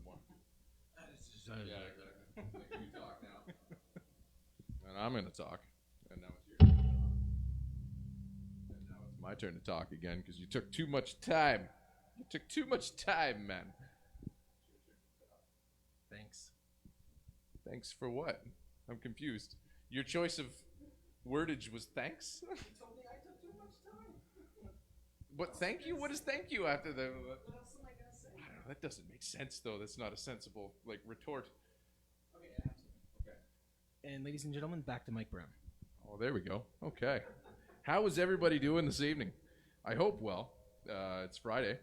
more. Yeah, exactly. Like, you talk now. And I'm going to talk. And now it's your turn to talk. And now it's my turn to talk again because you took too much time. You took too much time, man. Thanks. Thanks for what? I'm confused. Your choice of wordage was thanks? You told me I took too much time. But thank you? What is thank you after the... What else am I going to say? I don't know, that doesn't make sense, though. That's not a sensible, retort. Okay, it has to. Okay. And ladies and gentlemen, back to Mike Brown. Oh, there we go. Okay. How is everybody doing this evening? I hope well. It's Friday.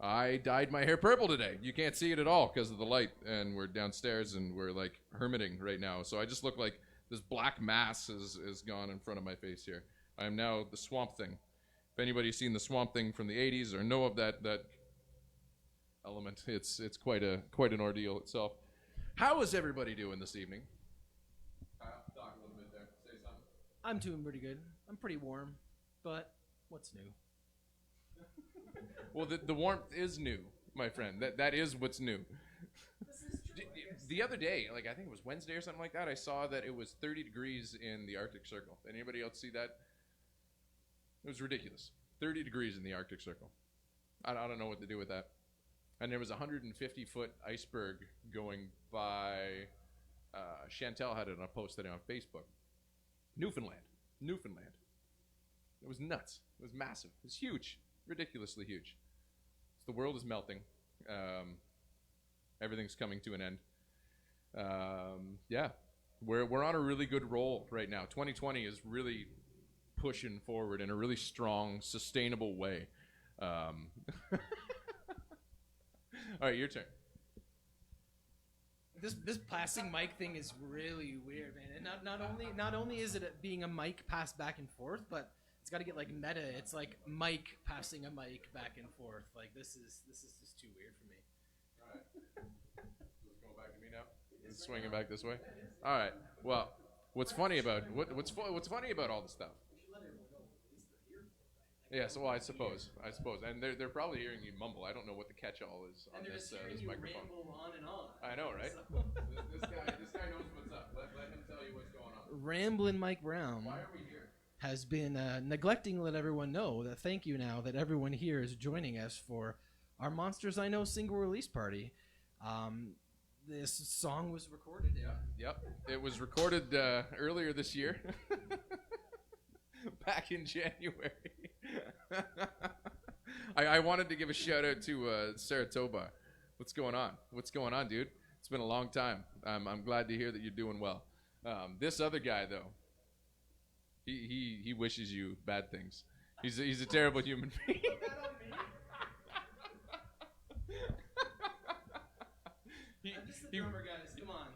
I dyed my hair purple today. You can't see it at all because of the light, and we're downstairs, and we're, hermiting right now. So I just look like this black mass is gone in front of my face here. I am now the Swamp Thing. If anybody's seen the Swamp Thing from the 80s or know of that element, it's quite an ordeal itself. How is everybody doing this evening? Kyle, talk a little bit there. Say something. I'm doing pretty good. I'm pretty warm, but what's new? Well, the warmth is new, my friend. That is what's new. This is true. The other day, I think it was Wednesday or something like that, I saw that it was 30 degrees in the Arctic Circle. Anybody else see that? It was ridiculous. 30 degrees in the Arctic Circle. I don't know what to do with that. And there was a 150-foot iceberg going by. Chantel had it on a post today on Facebook. Newfoundland. It was nuts. It was massive. It was huge. Ridiculously huge. So the world is melting. Everything's coming to an end. Yeah, we're on a really good roll right now. 2020 is really pushing forward in a really strong, sustainable way. All right, your turn. This passing mic thing is really weird, man. And not only is it being a mic passed back and forth, but it's got to get meta. It's like Mike passing a mic back and forth. This is just too weird for me. All right. Let's go back to me now. It's swinging back this way. All right. Well, what's funny about all this stuff? Yes. Well, I suppose. And they're probably hearing you mumble. I don't know what the catch-all is on this microphone. Ramble on and on. I know, right? This guy knows what's up. Let him tell you what's going on. Ramblin' Mike Brown. Why are we here? Has been neglecting to let everyone know that thank you now that everyone here is joining us for our Monsters I Know single release party. This song was recorded. Yep. It was recorded earlier this year. Back in January. I wanted to give a shout out to Saratoga. What's going on, dude? It's been a long time. I'm glad to hear that you're doing well. This other guy, though, he wishes you bad things. He's a terrible human being. I'm just the drummer, guys. Come on.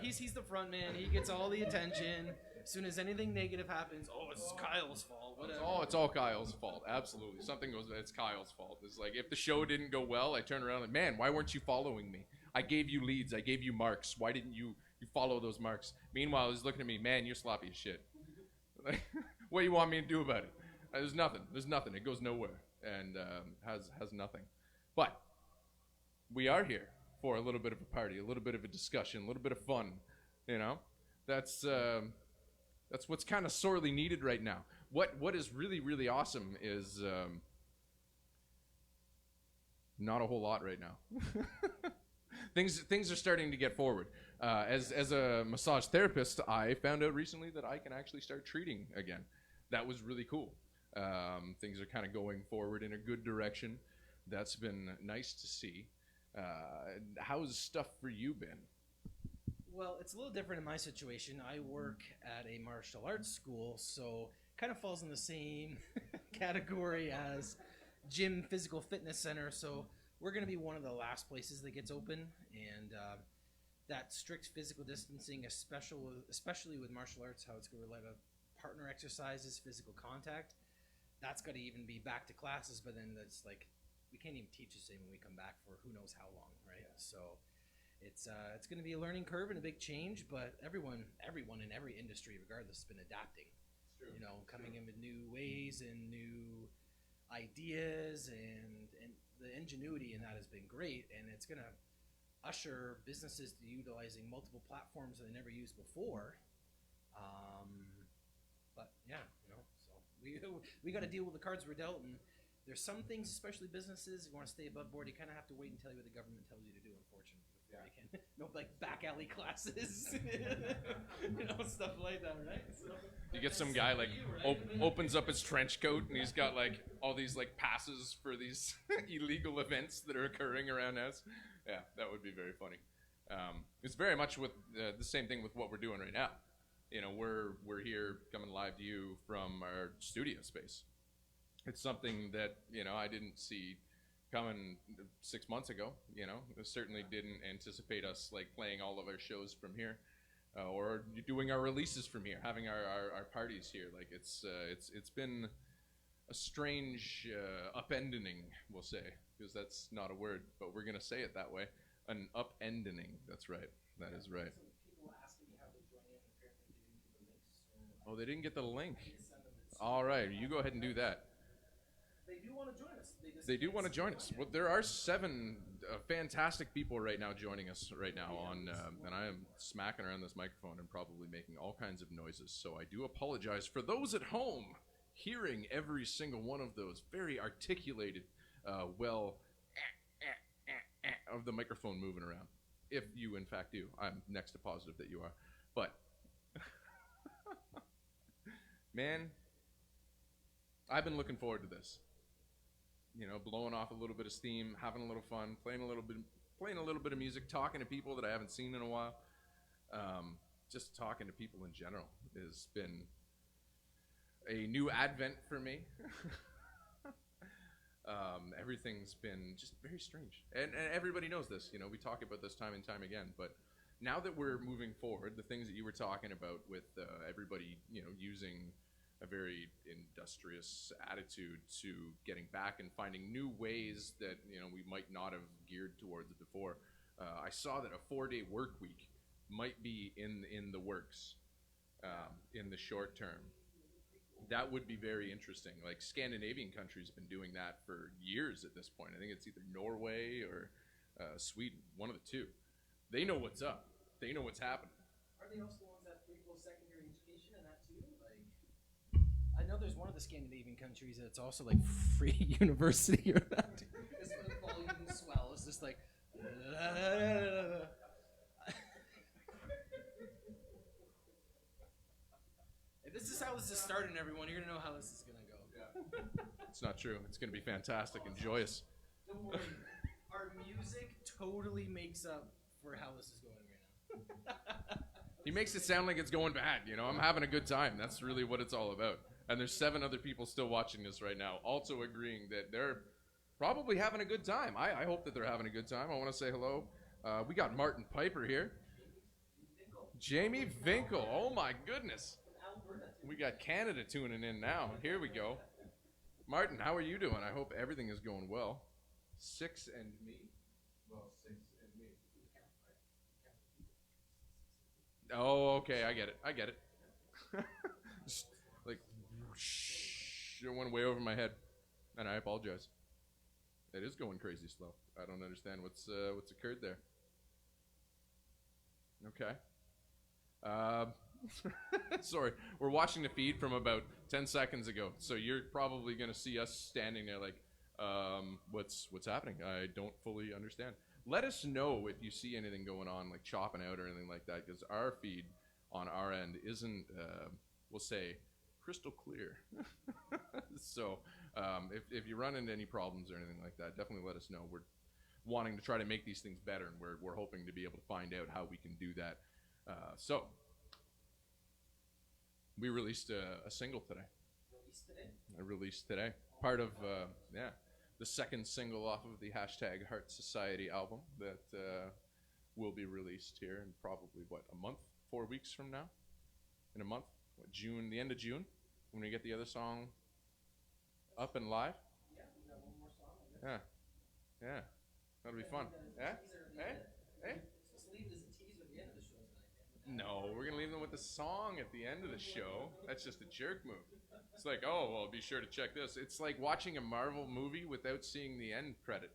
He's the front man. He gets all the attention. As soon as anything negative happens, it's Kyle's fault. Whatever. It's all Kyle's fault. Absolutely. Something goes. It's Kyle's fault. It's like if the show didn't go well, I turn around like, man, why weren't you following me? I gave you leads. I gave you marks. Why didn't you follow those marks? Meanwhile, he's looking at me, man, you're sloppy as shit. Like, what do you want me to do about it? There's nothing. It goes nowhere and has nothing. But we are here for a little bit of a party, a little bit of a discussion, a little bit of fun. You know, that's what's kind of sorely needed right now. What is really, really awesome is not a whole lot right now. Things are starting to get forward. As a massage therapist, I found out recently that I can actually start treating again. That was really cool. Things are kind of going forward in a good direction. That's been nice to see. How's stuff for you been? Well, it's a little different in my situation. I work at a martial arts school, so kind of falls in the same category as gym, physical fitness center. So we're going to be one of the last places that gets open, and that strict physical distancing, especially with martial arts, how it's going to rely on partner exercises, physical contact. That's got to even be back to classes, but then that's we can't even teach the same when we come back for who knows how long, right? Yeah. So it's going to be a learning curve and a big change, but everyone in every industry, regardless, has been adapting. True. Coming in with new ways and new ideas, and the ingenuity in that has been great, and it's going to usher businesses to utilizing multiple platforms that they never used before. But yeah, so we got to deal with the cards we're dealt, and there's some things, especially businesses, you want to stay above board. You kind of have to wait and tell you what the government tells you to do. Unfortunately, before you can like back alley classes, stuff like that, right? So, you get some guy like opens up his trench coat and he's got like all these like passes for these illegal events that are occurring around us. Yeah, that would be very funny. It's very much with the same thing with what we're doing right now. We're here coming live to you from our studio space. It's something that I didn't see coming 6 months ago. I certainly didn't anticipate us like playing all of our shows from here, or doing our releases from here, having our parties here. Like it's been a strange upending, we'll say, because that's not a word, but we're gonna say it that way. An upending. That's right. That is right. People asking me how to join in. Apparently, they didn't get the links. Oh, they didn't get the link. All right, you go ahead and do that. They do want to join us. They do want to join us. Well, there are 7 fantastic people right now joining us right now on, and I am smacking around this microphone and probably making all kinds of noises. So I do apologize for those at home hearing every single one of those very articulated, of the microphone moving around. If you in fact do, I'm next to positive that you are. But man, I've been looking forward to this. Blowing off a little bit of steam, having a little fun, playing a little bit of music, talking to people that I haven't seen in a while. Just talking to people in general has been a new advent for me. Everything's been just very strange, and everybody knows this. We talk about this time and time again. But now that we're moving forward, the things that you were talking about with everybody, using a very industrious attitude to getting back and finding new ways that we might not have geared towards it before. I saw that a 4-day work week might be in the works in the short term. That would be very interesting. Like Scandinavian countries have been doing that for years at this point. I think it's either Norway or Sweden, one of the two. They know what's up. They know what's happening. Are they also the ones that free post-secondary education and that too? Like, I know there's one of the Scandinavian countries that's also like free university or that too. It's the volume swell. It's just like. If this is how this is starting, everyone, you're gonna know how this is gonna go. Yeah. It's not true. It's gonna be fantastic and joyous. Don't worry. Our music totally makes up for how this is going right now. He makes it sound like it's going bad. I'm having a good time. That's really what it's all about. And there's 7 other people still watching this right now, also agreeing that they're probably having a good time. I hope that they're having a good time. I want to say hello. We got Martin Piper here. Jamie Vinkel. Oh my goodness. We got Canada tuning in now. Here we go. Martin, how are you doing? I hope everything is going well. 6 and me. Well, 6 and me. Oh, okay. I get it. Just, like, whoosh, it went way over my head, and I apologize. It is going crazy slow. I don't understand what's occurred there. Okay. Sorry, we're watching the feed from about 10 seconds ago, so you're probably going to see us standing there like, what's happening? I don't fully understand. Let us know if you see anything going on, like chopping out or anything like that, because our feed on our end isn't, we'll say, crystal clear. So if you run into any problems or anything like that, definitely let us know. We're wanting to try to make these things better, and we're hoping to be able to find out how we can do that. So we released a single today. Released today. Part of, the second single off of the hashtag Heart Society album that will be released here in probably, a month? 4 weeks from now? In a month? June, the end of June? When we get the other song up and live? Yeah, we got one more song. Yeah. That'll be fun. Yeah? Hey? Just leave it as a teaser at the end of the show tonight. No, we're going to leave them with the song at the end of the show. That's just a jerk move. It's like, oh, well, be sure to check this. It's like watching a Marvel movie without seeing the end credit.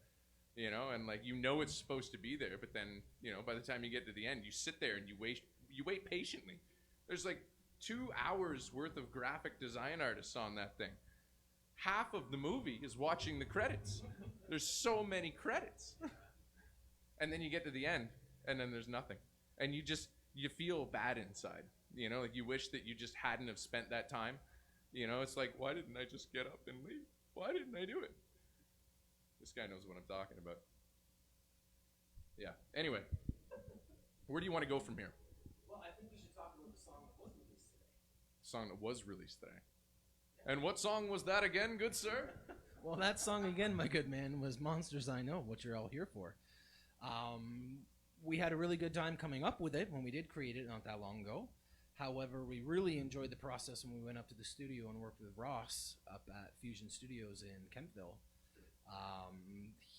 you know, and like you know it's supposed to be there, but then you know by the time you get to the end, you sit there and you wait patiently. There's like 2 hours worth of graphic design artists on that thing. Half of the movie is watching the credits. There's so many credits, and then you get to the end, and then there's nothing, and you feel bad inside. You know, like you wish that you just hadn't have spent that time. You know, it's like, why didn't I just get up and leave? Why didn't I do it? This guy knows what I'm talking about. Yeah. Anyway, where do you want to go from here? Well, I think we should talk about the song that was released today. The song that was released today. And what song was that again, good sir? Well, that song again, my good man, was Monsters I Know, what you're all here for. We had a really good time coming up with it when we did create it not that long ago. However, we really enjoyed the process when we went up to the studio and worked with Ross up at Fusion Studios in Kentville.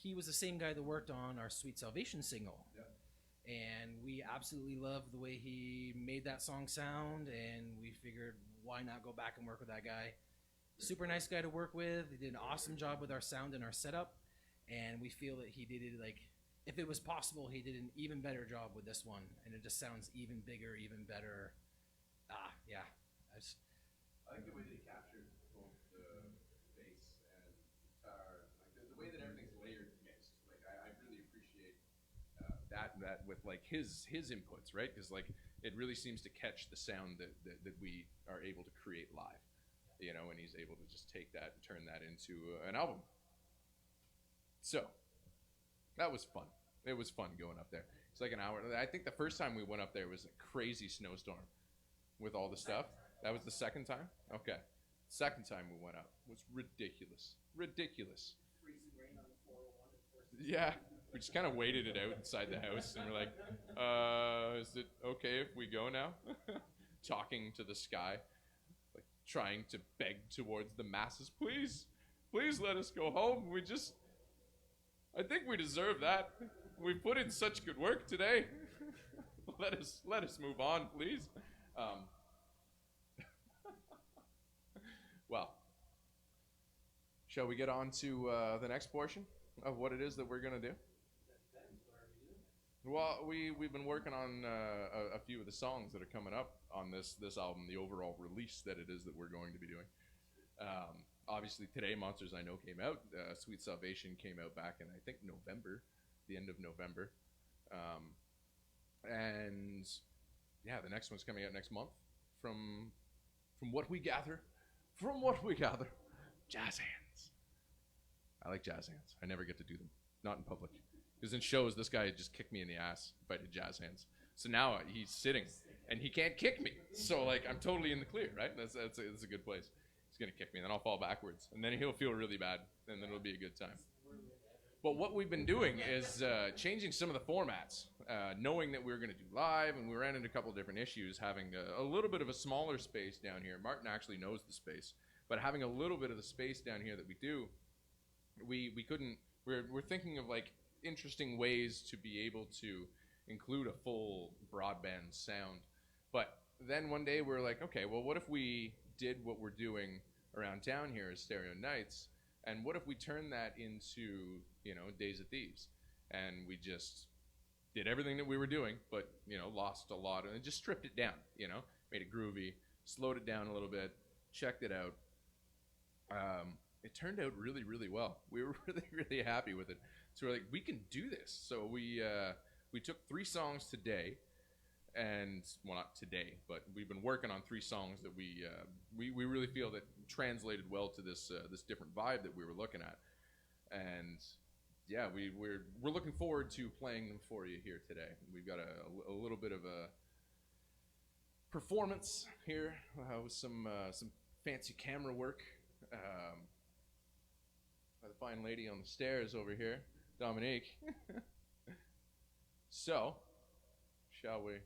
He was the same guy that worked on our Sweet Salvation single. Yeah. And we absolutely loved the way he made that song sound, and we figured, why not go back and work with that guy? Super nice guy to work with. He did an awesome job with our sound and our setup, and we feel that he did it, like, if it was possible, he did an even better job with this one, and it just sounds even bigger, even better. Yeah. I like the way that he captured both the bass and guitar, like the way that everything's layered and mixed. Like I really appreciate that with like his inputs, right? Because like it really seems to catch the sound that we are able to create live, you know, and he's able to just take that and turn that into an album. So that was fun. It was fun going up there. It's like an hour. I think the first time we went up there was a crazy snowstorm with all the stuff. That was the second time? Okay. Second time we went up was ridiculous. Ridiculous. Freezing rain on the 401. Yeah. We just kind of waited it out inside the house and we're like, is it okay if we go now? Talking to the sky, like trying to beg towards the masses, please let us go home. I think we deserve that. We put in such good work today. let us move on, please. Well, shall we get on to the next portion of what it is that we're going to do? Well, we've been working on a few of the songs that are coming up on this album, the overall release that it is that we're going to be doing. Obviously, today, Monsters I Know came out. Sweet Salvation came out back in, I think, November, the end of November. And yeah, the next one's coming out next month. From what we gather, jazz hands. I like jazz hands. I never get to do them, not in public. Because in shows, this guy just kicked me in the ass if I did jazz hands. So now he's sitting, and he can't kick me. So like I'm totally in the clear, right? That's a good place. He's gonna kick me, and then I'll fall backwards, and then he'll feel really bad, and then it'll be a good time. But what we've been doing is changing some of the formats, knowing that we were going to do live, and we ran into a couple of different issues, having a little bit of a smaller space down here. Martin actually knows the space, but having a little bit of the space down here that we do, we couldn't. We're thinking of like interesting ways to be able to include a full broadband sound. But then one day we're like, okay, well, what if we did what we're doing around town here as Stereo Nights? And what if we turn that into, Days of Thieves? And we just did everything that we were doing, but, lost a lot. And just stripped it down, made it groovy, slowed it down a little bit, checked it out. It turned out really, really well. We were really, really happy with it. So we're like, we can do this. So we took 3 songs today. And, well, not today, but we've been working on 3 songs that we really feel that translated well to this different vibe that we were looking at. And yeah, we're looking forward to playing them for you here today. We've got a little bit of a performance here with some fancy camera work by the fine lady on the stairs over here, Dominique. So, shall we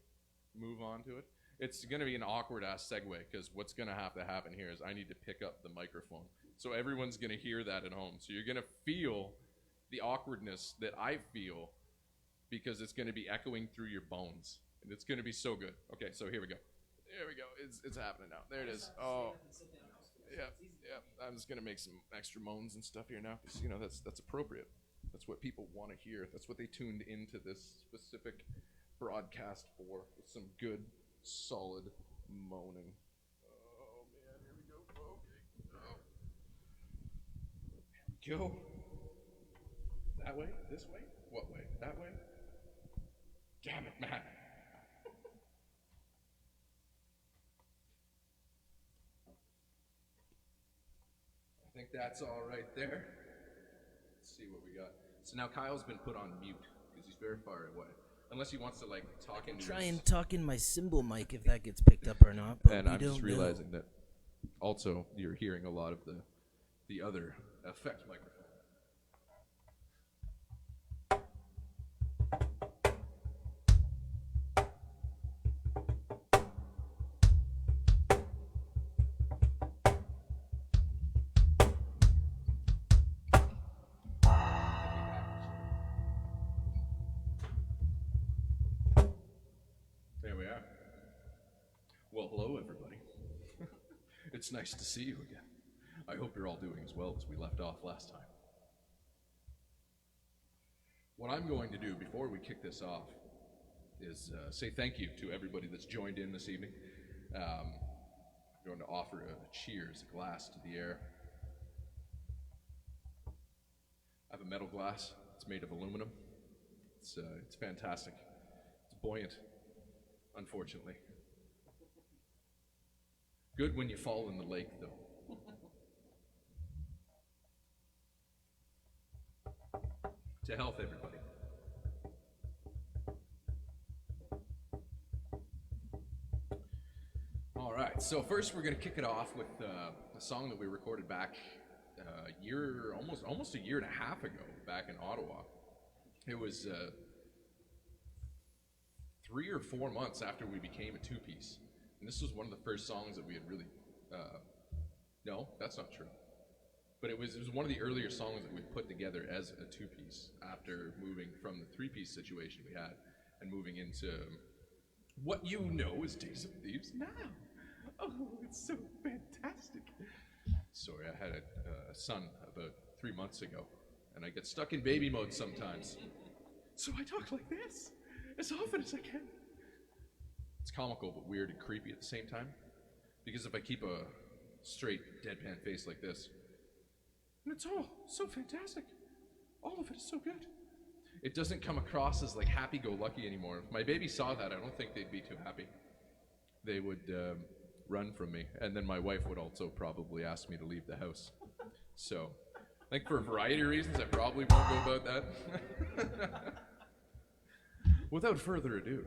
move on to it? It's going to be an awkward ass segue because what's going to happen here is I need to pick up the microphone. So everyone's going to hear that at home. So you're going to feel the awkwardness that I feel because it's going to be echoing through your bones. And it's going to be so good. Okay, so here we go. There we go. It's happening now. There it is. Oh, yeah. I'm just going to make some extra moans and stuff here now because, that's appropriate. That's what people want to hear. That's what they tuned into this specific broadcast for, with some good, solid moaning. Oh, man, here we go, folks. Oh. There we go. That way? This way? What way? That way? Damn it, man. I think that's all right there. Let's see what we got. So now Kyle's been put on mute because he's very far away. Unless he wants to like talk into Try his... and talk in my cymbal mic if that gets picked up or not. But And we I'm just don't realizing know. that also you're hearing a lot of the other effect microphone. There we are. Well, hello, everybody. It's nice to see you again. I hope you're all doing as well as we left off last time. What I'm going to do before we kick this off is say thank you to everybody that's joined in this evening. I'm going to offer a cheers, a glass to the air. I have a metal glass. It's made of aluminum. It's fantastic. It's buoyant, unfortunately. Good when you fall in the lake, though. To health, everybody. All right, so first we're going to kick it off with a song that we recorded back almost a year and a half ago, back in Ottawa. It was 3 or 4 months after we became a two-piece. And this was one of the first songs that we had really, no, that's not true. But it was one of the earlier songs that we put together as a two-piece after moving from the three-piece situation we had and moving into what you know as Days of Thieves now. Oh, it's so fantastic. Sorry, I had a son about 3 months ago, and I get stuck in baby mode sometimes. So I talk like this as often as I can. It's comical but weird and creepy at the same time, because if I keep a straight deadpan face like this, and it's all so fantastic, all of it is so good, it doesn't come across as like happy-go-lucky anymore. If my baby saw that, I don't think they'd be too happy. They would run from me, and then my wife would also probably ask me to leave the house. So I think for a variety of reasons I probably won't go about that. Without further ado,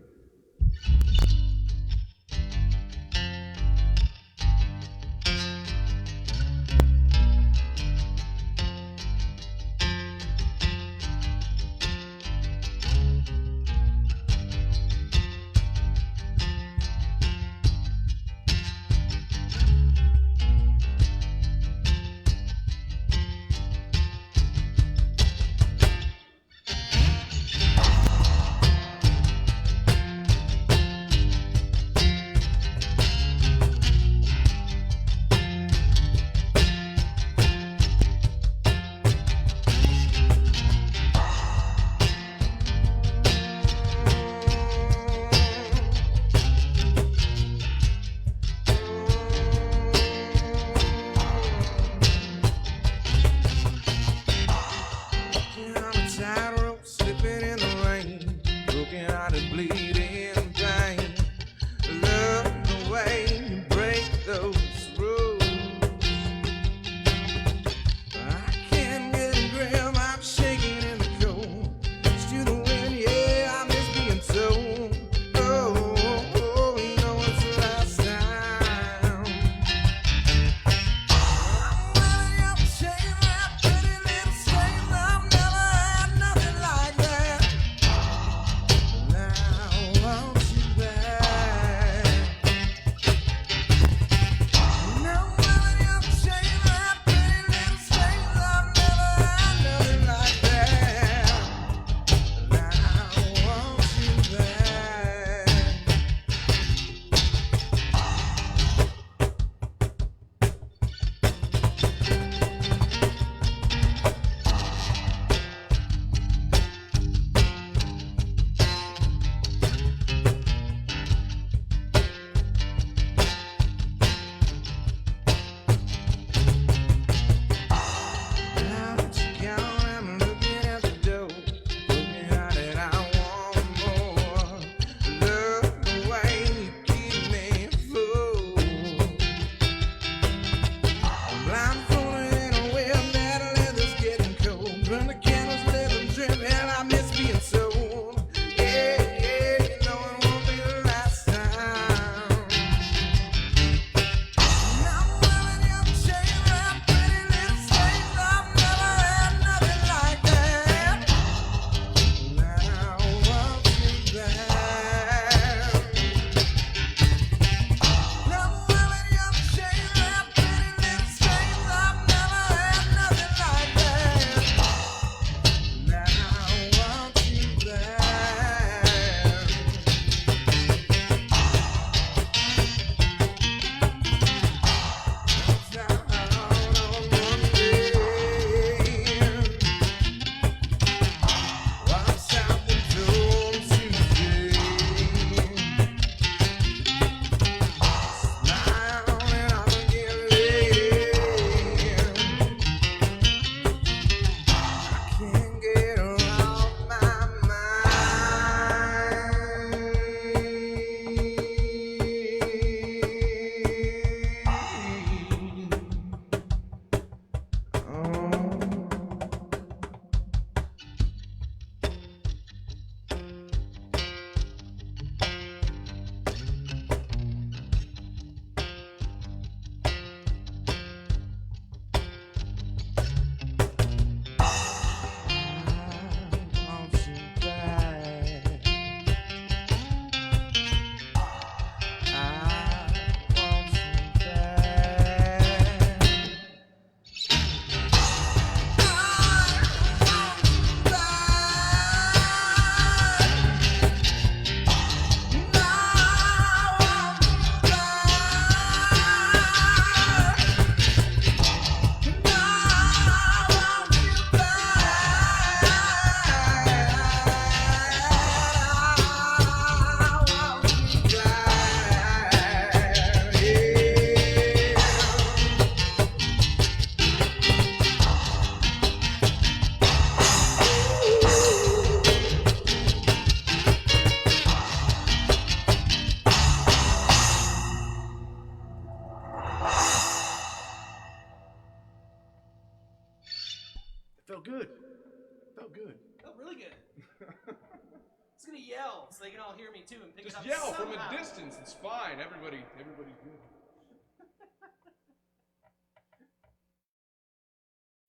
yell so they can all hear me too and pick Just it up yell somehow. from a distance. It's fine. Everybody's good.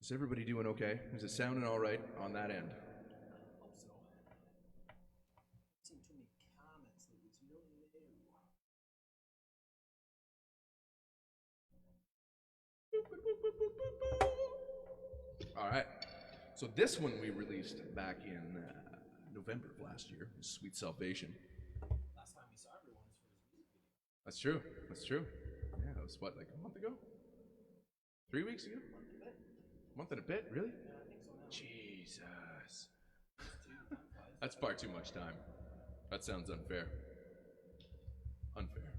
Is everybody doing okay? Is it sounding all right on that end? I hope so. I've seen too many comments lately. It's no new. All right. So this one we released back in November of last year, Sweet Salvation. Last time we saw everyone was for his music video. That's true. That's true. Yeah, that was what, like a month ago? 3 weeks ago? Month and a bit, really? Yeah, I think so now. Jesus. That's far too much time. That sounds unfair. Unfair.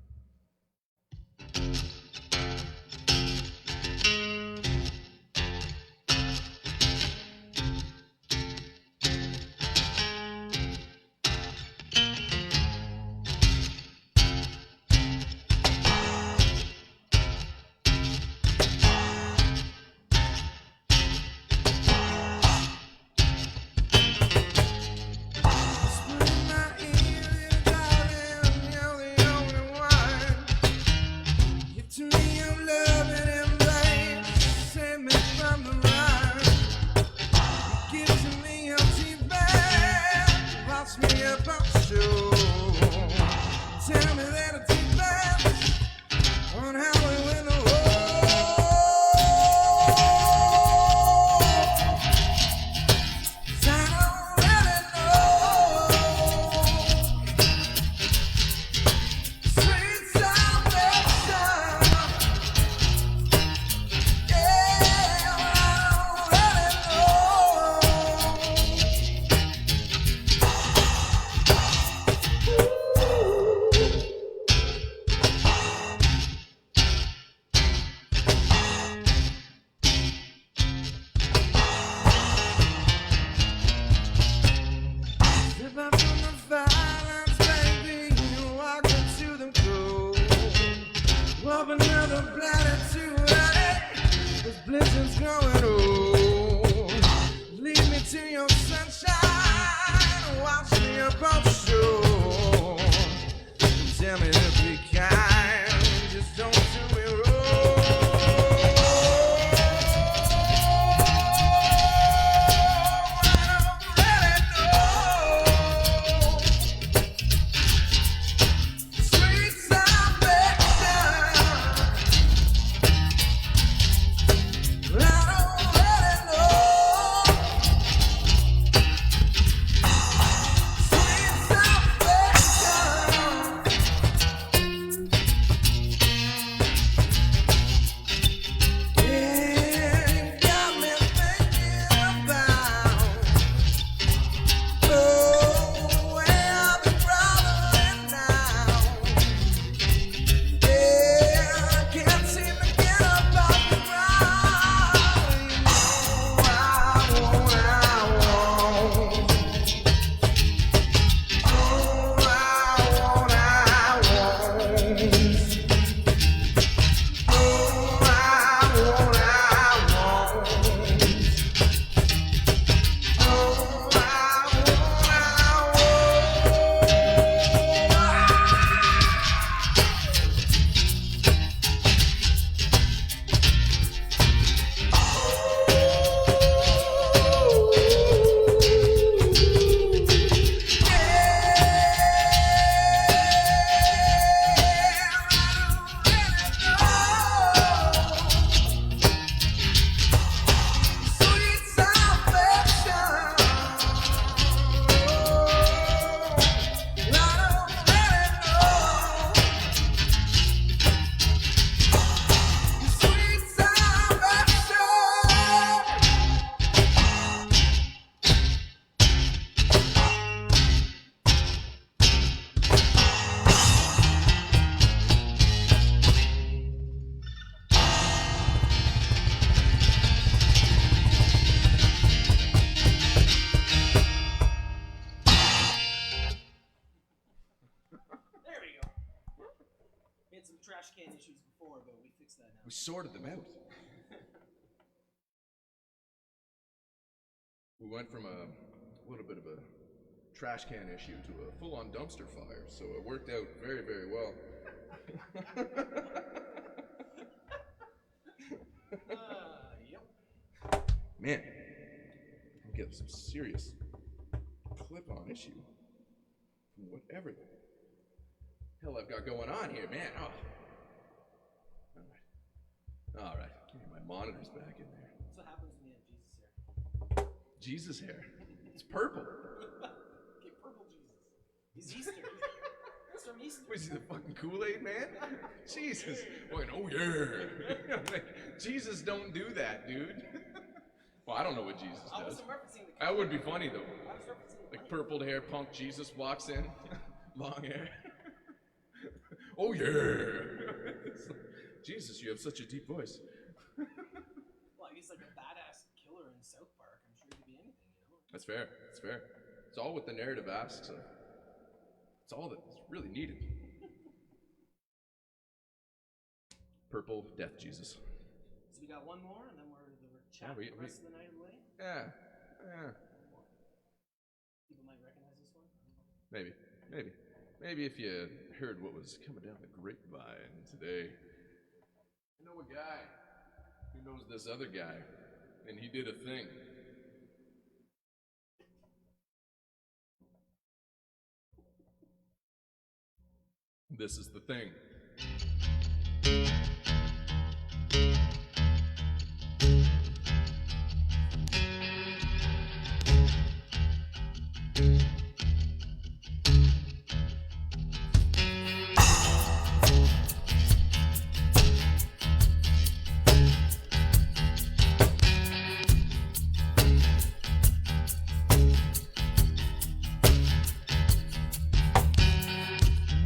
trash can issues before, but we fixed that now. We sorted them out. We went from a little bit of a trash can issue to a full-on dumpster fire, so it worked out very, very well. Yep. Man, I'll get some serious clip-on issue from whatever the hell I've got going on here, man. Oh. All right. Get my monitors back in there. That's what happens when you have Jesus hair. Jesus hair. It's purple. Okay, purple Jesus. He's Easter. It's from Easter. Was he the fucking Kool-Aid man? Jesus. Fucking, oh yeah. Like, Jesus don't do that, dude. Well, I don't know what Jesus I does. wasn't referencing the That would be funny though. I was referencing the Like purpled hair punk Jesus walks in. Long hair. Oh yeah. Jesus, you have such a deep voice. Well, he's like a badass killer in South Park. I'm sure he could be anything, you know? That's fair. That's fair. It's all what the narrative asks of. It's all that's really needed. Purple Death Jesus. So we got one more, and then we're chatting Yeah, the rest of the night away. Yeah. People might recognize this one. Maybe if you heard what was coming down the grapevine today. I know a guy who knows this other guy, and he did a thing. This is the thing.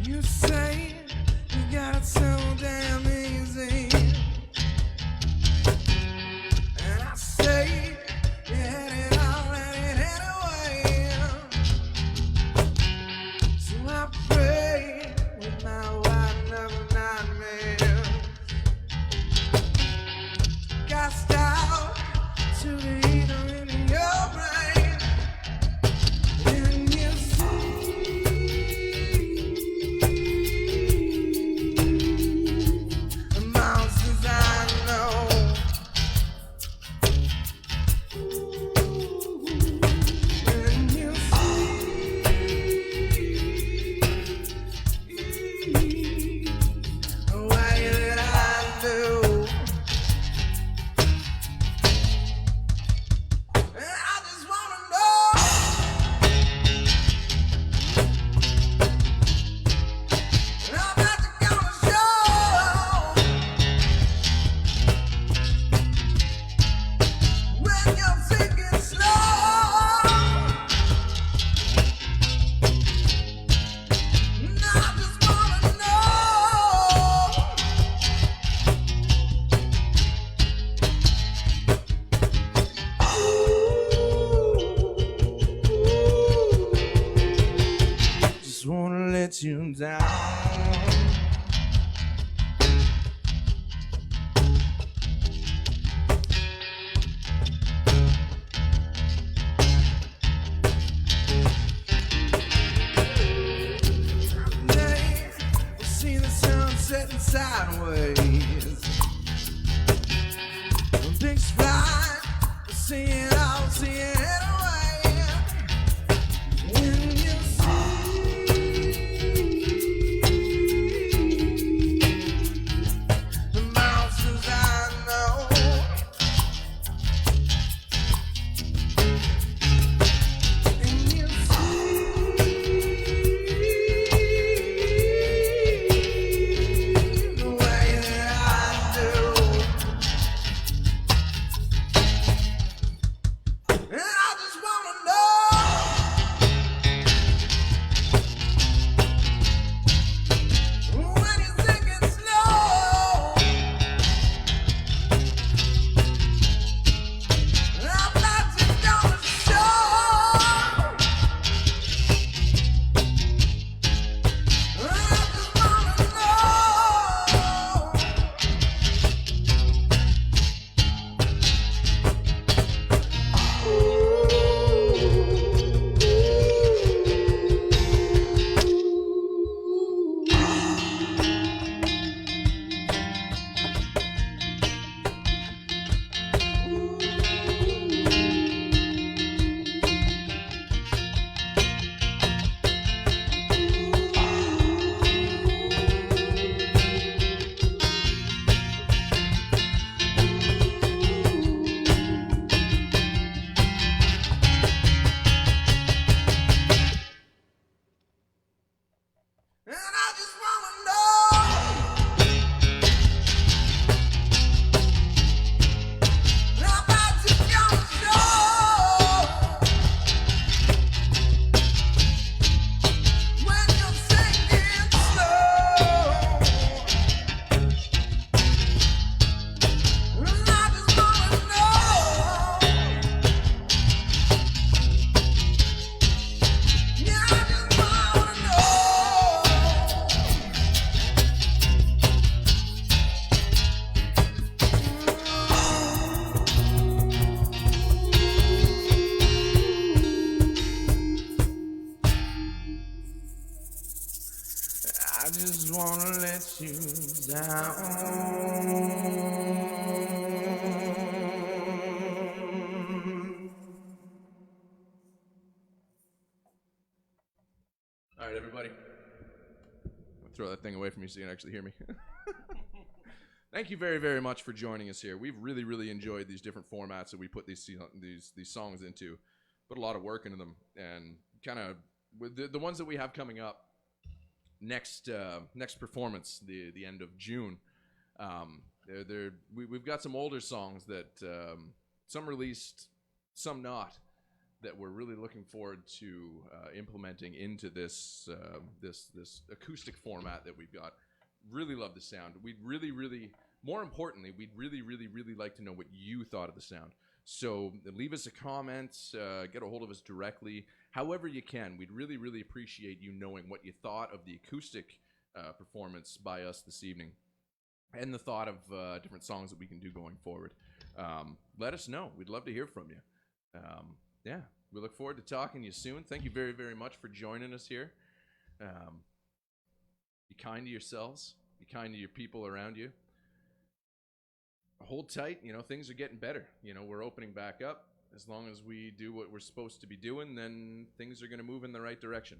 You say you got it so damn easy, and I say you had it all and it anyway. So I pray with my white knuckle nightmares, cast out to the ether in your brain. And you the monsters I know. And you see the way that I do. And I just wanna know. And I'm about to go to show when you're thinking slow. And I just wanna know. Just wanna let you down. Today, we'll see the sun setting sideways. A big spot, we'll see it all, see it anyway. When you the monsters I know. And you see the way that just wanna let you down. All right, everybody. I'll throw that thing away from you so you can actually hear me. Thank you very, very much for joining us here. We've really, really enjoyed these different formats that we put these songs into. Put a lot of work into them, and kind of with the ones that we have coming up next performance, the end of June. We've got some older songs that some released, some not, that we're really looking forward to implementing into this acoustic format that we've got. Really love the sound. We'd really, more importantly, we'd really like to know what you thought of the sound. So leave us a comment, get a hold of us directly, however you can. We'd really appreciate you knowing what you thought of the acoustic performance by us this evening, and the thought of different songs that we can do going forward. Let us know. We'd love to hear from you. Yeah, we look forward to talking to you soon. Thank you very, very much for joining us here. Be kind to yourselves. Be kind to your people around you. Hold tight. Things are getting better. We're opening back up. As long as we do what we're supposed to be doing, then things are going to move in the right direction.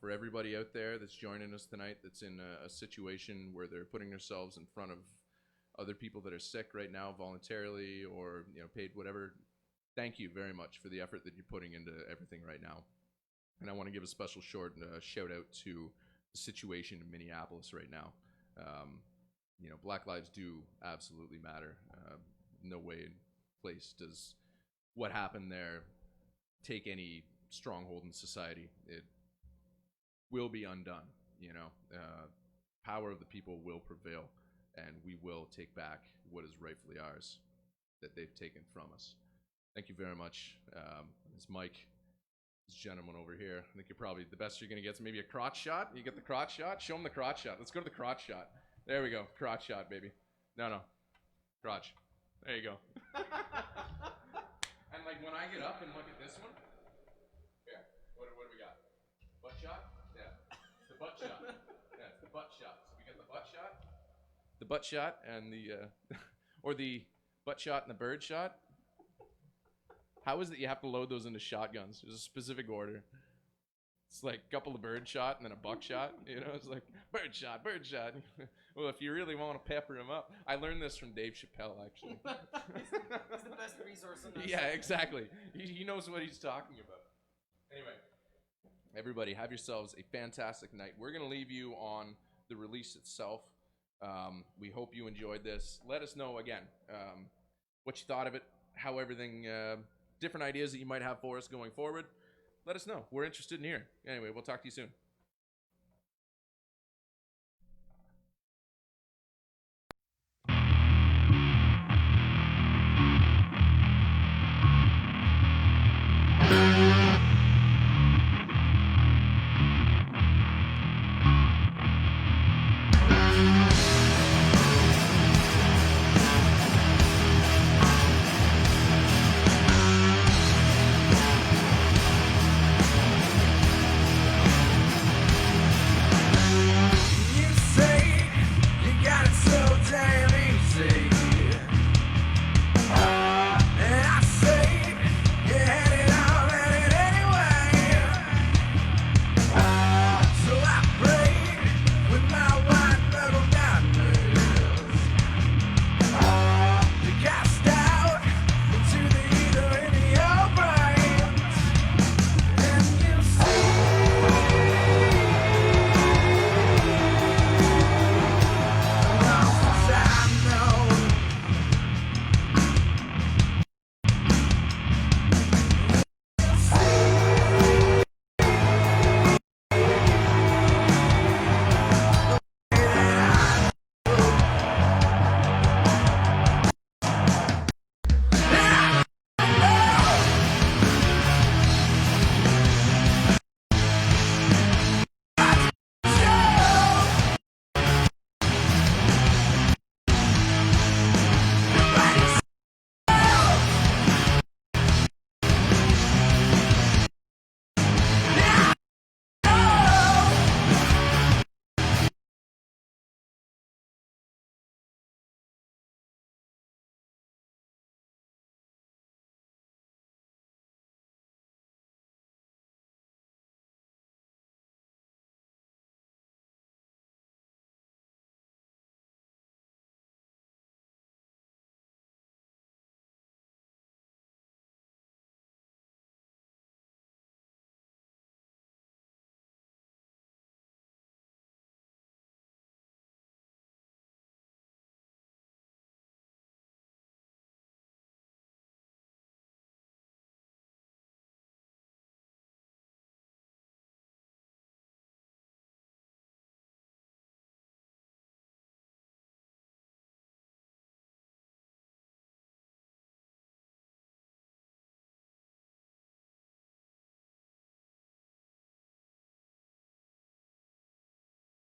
For everybody out there that's joining us tonight that's in a situation where they're putting themselves in front of other people that are sick right now voluntarily or paid whatever, thank you very much for the effort that you're putting into everything right now. And I want to give a special short shout out to the situation in Minneapolis right now. Black lives do absolutely matter. No way in place does what happened there take any stronghold in society. It will be undone. Power of the people will prevail, and we will take back what is rightfully ours that they've taken from us. Thank you very much. It's Mike, this gentleman over here. I think you're probably the best you're going to get is maybe a crotch shot. You get the crotch shot? Show him the crotch shot. Let's go to the crotch shot. There we go. Crotch shot, baby. No. Crotch. There you go. And when I get up and look at this one, here, what do we got? Butt shot? Yeah. It's the butt shot. Yeah, it's the butt shot. So we got the butt shot. The butt shot and the, or the butt shot and the bird shot. How is it you have to load those into shotguns? There's a specific order. It's like a couple of bird shot and then a buckshot. It's like bird shot. Well, if you really want to pepper him up. I learned this from Dave Chappelle, actually. He's the best resource in that. Yeah, exactly. He knows what he's talking about. Anyway, everybody, have yourselves a fantastic night. We're going to leave you on the release itself. We hope you enjoyed this. Let us know, again, what you thought of it, how everything, different ideas that you might have for us going forward. Let us know. We're interested in hearing. Anyway, we'll talk to you soon.